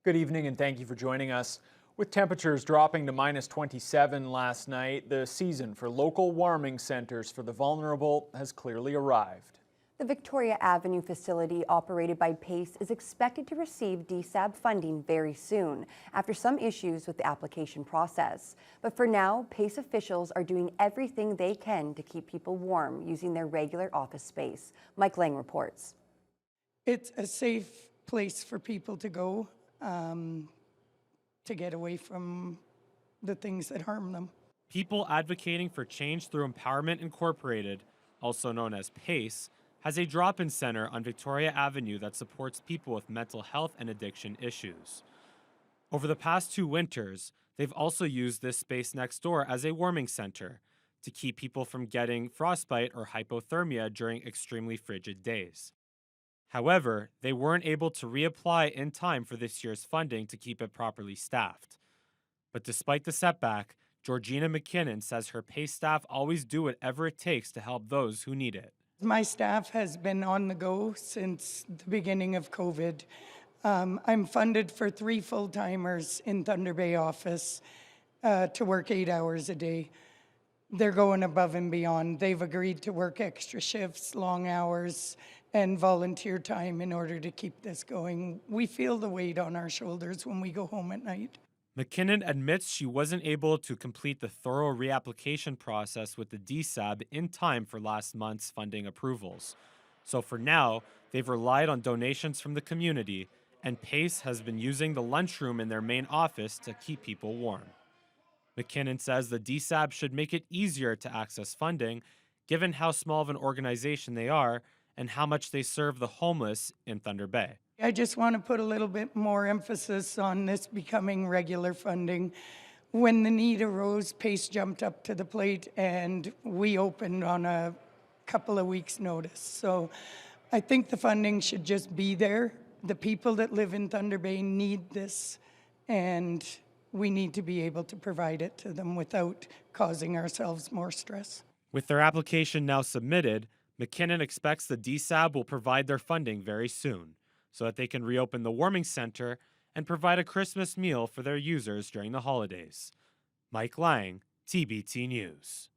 Good evening and thank you for joining us. With temperatures dropping to -27 last night, the season for local warming centers for the vulnerable has clearly arrived. The Victoria Avenue facility operated by PACE is expected to receive DSAB funding very soon after some issues with the application process. But for now, PACE officials are doing everything they can to keep people warm using their regular office space. Mike Lang reports. It's a safe place for people to go to get away from the things that harm them. People advocating for change through Empowerment Incorporated, also known as PACE, has a drop-in center on Victoria Avenue that supports people with mental health and addiction issues. Over the past 2 winters, they've also used this space next door as a warming center to keep people from getting frostbite or hypothermia during extremely frigid days. However, they weren't able to reapply in time for this year's funding to keep it properly staffed. But despite the setback, Georgina McKinnon says her PACE staff always do whatever it takes to help those who need it. My staff has been on the go since the beginning of COVID. I'm funded for 3 full-timers in Thunder Bay office to work 8 hours a day. They're going above and beyond. They've agreed to work extra shifts, long hours, and volunteer time in order to keep this going. We feel the weight on our shoulders when we go home at night. McKinnon admits she wasn't able to complete the thorough reapplication process with the DSAB in time for last month's funding approvals. So for now, they've relied on donations from the community, and PACE has been using the lunchroom in their main office to keep people warm. McKinnon says the DSAB should make it easier to access funding, given how small of an organization they are and how much they serve the homeless in Thunder Bay. I just want to put a little bit more emphasis on this becoming regular funding. When the need arose, PACE jumped up to the plate and we opened on a couple of weeks' notice. So I think the funding should just be there. The people that live in Thunder Bay need this, and we need to be able to provide it to them without causing ourselves more stress. With their application now submitted, McKinnon expects the DSAB will provide their funding very soon so that they can reopen the warming center and provide a Christmas meal for their users during the holidays. Mike Lang, TBT News.